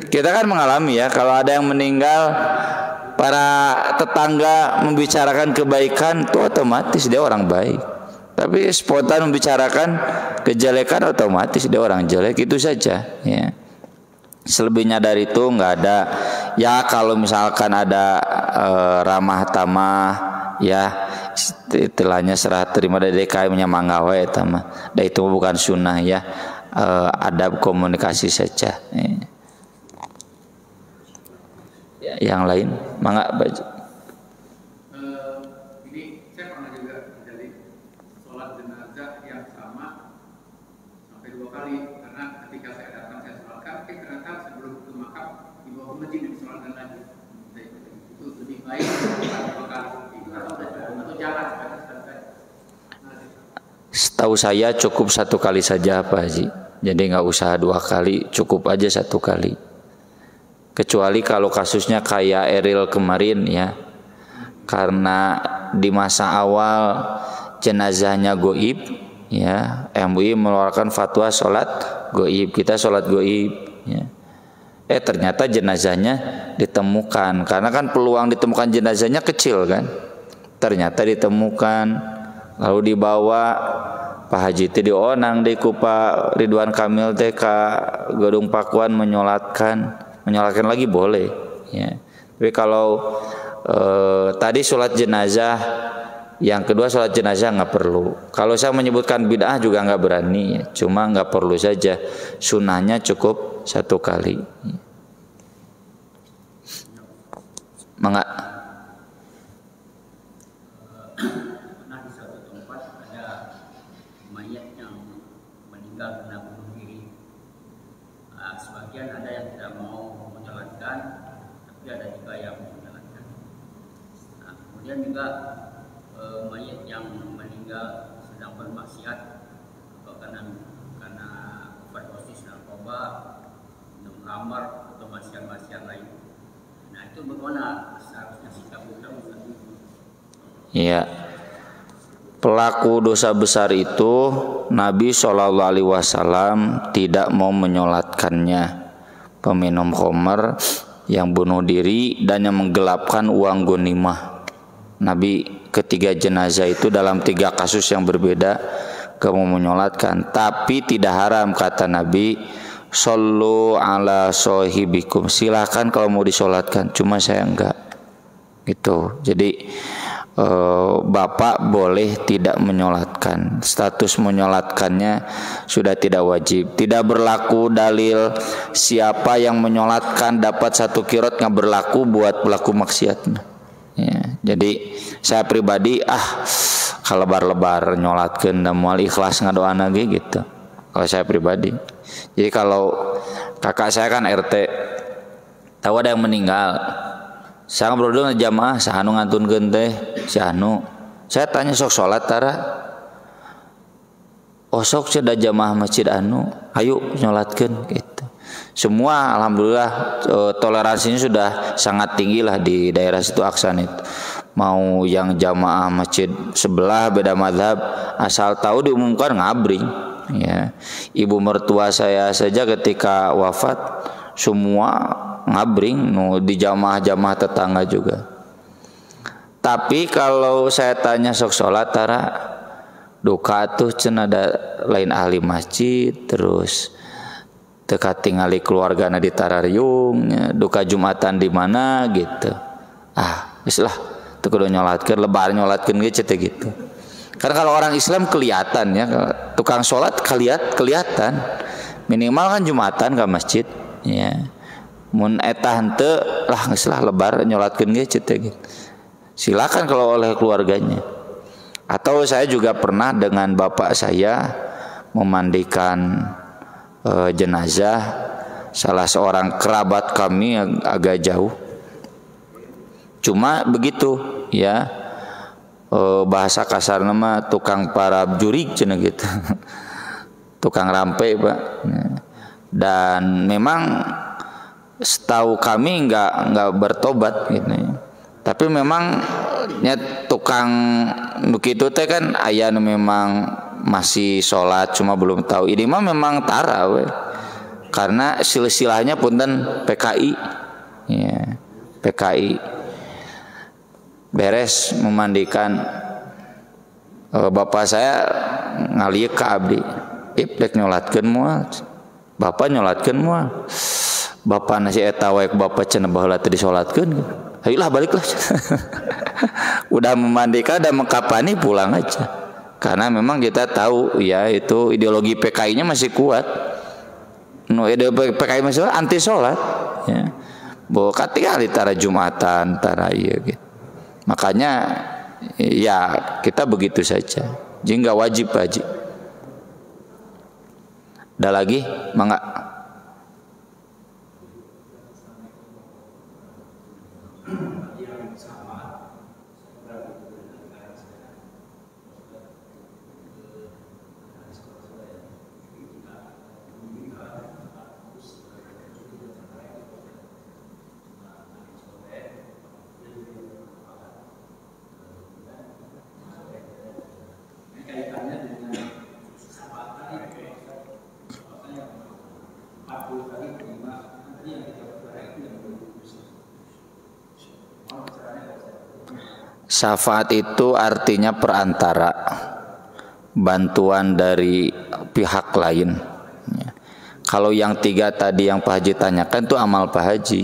kita kan mengalami, ya, kalau ada yang meninggal, para tetangga membicarakan kebaikan, itu otomatis dia orang baik. Tapi spontan membicarakan kejelekan, otomatis dia orang jelek, itu saja, ya. Selebihnya dari itu nggak ada. Ya kalau misalkan ada ramah tamah, ya istilahnya serah terima dari DKI menyamanggawe, dan itu bukan sunnah, ya. Adab komunikasi saja, ya. Yang lain, mangga baju. Ini saya pernah juga terjadi sholat jenazah yang sama sampai 2 kali, karena ketika saya datang saya sholatkan, tapi ternyata sebelum ke makam dibawa ke masjid dan sholatkan lagi. Itu lebih baik atau jalan. Setahu saya cukup 1 kali saja Pak Haji. Jadi nggak usah 2 kali, cukup aja 1 kali. Kecuali kalau kasusnya kayak Eril kemarin, ya, karena di masa awal jenazahnya goib, ya, MUI mengeluarkan fatwa sholat goib, kita sholat goib, ya. Ternyata jenazahnya ditemukan, karena kan peluang ditemukan jenazahnya kecil kan, ternyata ditemukan, lalu dibawa Pak Haji teh dionang di Pak Ridwan Kamil teh ka Gedung Pakuan menyolatkan lagi boleh, ya. Tapi kalau tadi sholat jenazah, yang kedua sholat jenazah nggak perlu. Kalau saya menyebutkan bid'ah juga nggak berani, ya. Cuma nggak perlu saja, sunnahnya cukup 1 kali. Mangga. Pernah di suatu tempat ada mayat yang meninggal karena bunuh diri. Sebagian ada yang tidak mau menjalankan, tapi ada juga yang menjalankan. Kemudian juga mayat yang meninggal sedang bermaksiat, atau karena overdosis narkoba, minum khamar, atau maksiat-maksiat lain. Nah itu bagaimana seharusnya sikap kita? Iya. Pelaku dosa besar itu Nabi SAW tidak mau menyolatkannya. Peminum khamar, yang bunuh diri, dan yang menggelapkan uang ghanimah. Nabi ketiga jenazah itu dalam 3 kasus yang berbeda kamu menyolatkan. Tapi tidak haram, kata Nabi, shollu ala sohibikum, silahkan kalau mau disolatkan, cuma saya enggak, gitu. Jadi bapak boleh tidak menyolatkan, status menyolatkannya sudah tidak wajib. Tidak berlaku dalil siapa yang menyolatkan dapat 1 qiraat, nggak berlaku buat pelaku maksiat, ya. Jadi saya pribadi kalebar-lebar nyolatkeun da moal ikhlas ngadoana ge gitu. Kalau saya pribadi. Jadi kalau kakak saya kan RT, tahu ada yang meninggal, saya ngobrol dengan jamaah, sahanu ngantunkeun teh, si anu. Saya tanya sok sholat tara. Oh sok ceda jamaah masjid anu, ayo nyolatkeun gitu. Semua alhamdulillah toleransinya sudah sangat tinggi lah di daerah situ Aksan itu. Mau yang jamaah masjid sebelah beda mazhab, asal tahu diumumkan ngabring. Ya, ibu mertua saya saja ketika wafat semua ngabring, di jamaah-jamaah tetangga juga. Tapi kalau saya tanya sok sholat tara, duka tuh cenah ada lain ahli masjid, terus teka tingali keluargana di Tarariung, duka Jumatan di mana gitu. Geus lah teu kudu nyolatkeun, lebar nyolatkeun ge cenah gitu. Karena kalau orang Islam kelihatan ya, tukang sholat kelihatan. Minimal kan Jumatan ke masjid ya. Mun eta henteu lah geus lah lebar nyolatkeun ge cenah gitu. Silakan kalau oleh keluarganya. Atau saya juga pernah dengan bapak saya memandikan jenazah salah seorang kerabat kami agak jauh. Cuma begitu ya, bahasa kasar nama tukang parab jurig cenah gitu. Tukang rampe Pak. Dan memang setahu kami enggak bertobat gitu ya. Tapi memang ya, tukang begitu teh kan aya memang masih sholat cuma belum tahu. Ini mah memang tara we. Karena silsilahnya punten PKI. Ya, PKI. Beres memandikan bapak saya ngalieu ka abdi. Dek nyolatkeun moal. Bapak nyolatkeun moal. Bapak nasi eta wae bapak cenah baheula teu disolatkeun. Ayolah baliklah. Udah memandikan dan mengkapani pulang aja. Karena memang kita tahu ya itu ideologi PKI-nya masih kuat. Ideologi PKI masih kuat, anti sholat. Ya. Bahwa ketika tara Jumatan, tara iya gitu. Makanya ya kita begitu saja. Jadi nggak wajib. Ada lagi? Mangga. Syafaat itu artinya perantara, bantuan dari pihak lain. Ya. Kalau yang 3 tadi yang Pak Haji tanyakan itu amal Pak Haji.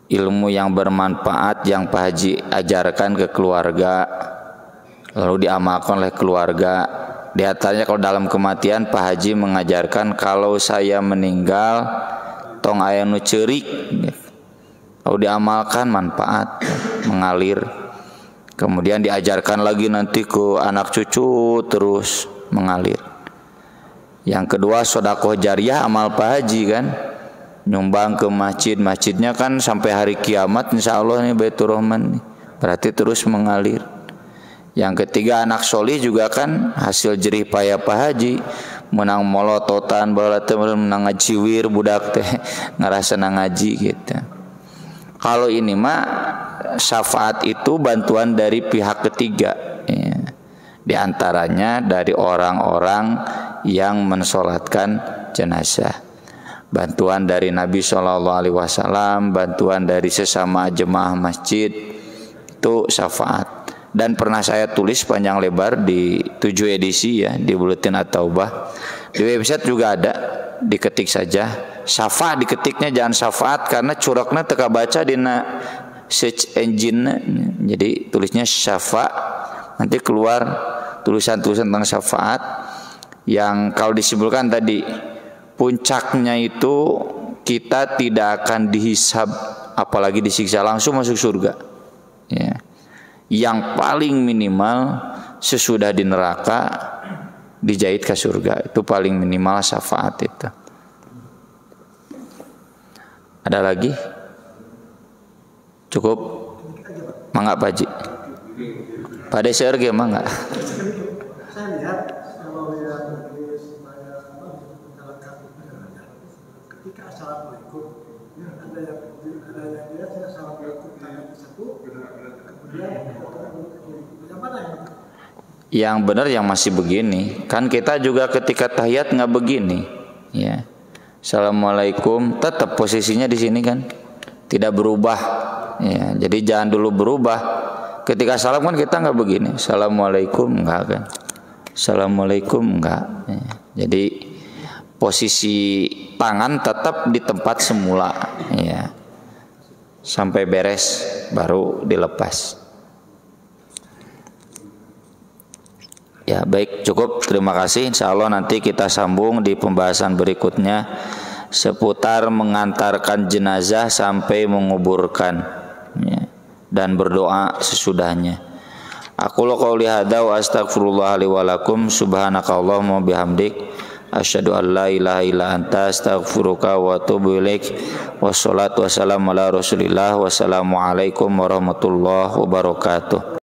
Ilmu yang bermanfaat yang Pak Haji ajarkan ke keluarga, lalu diamalkan oleh keluarga. Di antaranya kalau dalam kematian Pak Haji mengajarkan kalau saya meninggal tong aya nu ceurik. Kalau diamalkan manfaat mengalir. Kemudian diajarkan lagi nanti ke anak cucu terus mengalir. Yang kedua sedekah jariyah amal Pak Haji kan. Nyumbang ke masjid, masjidnya kan sampai hari kiamat insyaallah nih Baitur Rahman nih. Berarti terus mengalir. Yang ketiga anak solih juga kan hasil jerih payah Pak Haji. Menang molototan baheula teh menang ngajiwir budak teh ngarasa ngaji gitu. Kalau ini mah syafaat itu bantuan dari pihak ketiga ya. Di antaranya dari orang-orang yang mensolatkan jenazah. Bantuan dari Nabi SAW, bantuan dari sesama jemaah masjid, itu syafaat. Dan pernah saya tulis panjang lebar di 7 edisi ya di Buletin At-Taubah. Di website juga ada, diketik saja. Syafaat diketiknya jangan syafaat karena curoknya teka baca di search engine. Jadi tulisnya syafa, nanti keluar tulisan-tulisan tentang syafaat yang kalau disimpulkan tadi puncaknya itu kita tidak akan dihisab apalagi disiksa, langsung masuk surga. Ya. yang paling minimal sesudah di neraka dijahit ke surga. Itu paling minimal syafaat itu. Ada lagi? Cukup? Mangga Pak Haji. Pada seueur ge mangga. Saya lihat kalau yang ketika assalamualaikum ada yang dia assalamualaikum tangan satu kemudian yang mana yang benar yang masih begini. Kan kita juga ketika tahiyat nggak begini, ya. Assalamualaikum tetap posisinya di sini kan, tidak berubah. Ya, jadi jangan dulu berubah. Ketika salam kan kita nggak begini. Assalamualaikum enggak kan? Assalamualaikum enggak. Ya, jadi posisi tangan tetap di tempat semula, ya. Sampai beres baru dilepas. Ya baik, cukup, terima kasih. Insya Allah nanti kita sambung di pembahasan berikutnya seputar mengantarkan jenazah sampai menguburkan, ya, dan berdoa sesudahnya. Aku qouli hadza wa astaghfirullah li wa lakum subhanakallahumma bihamdik asyhadu an la ilaha illa anta astaghfiruka wa atubu ilaik. Wassalatu wassalamu ala Rasulillah. Wassalamu alaikum warahmatullahi wabarakatuh.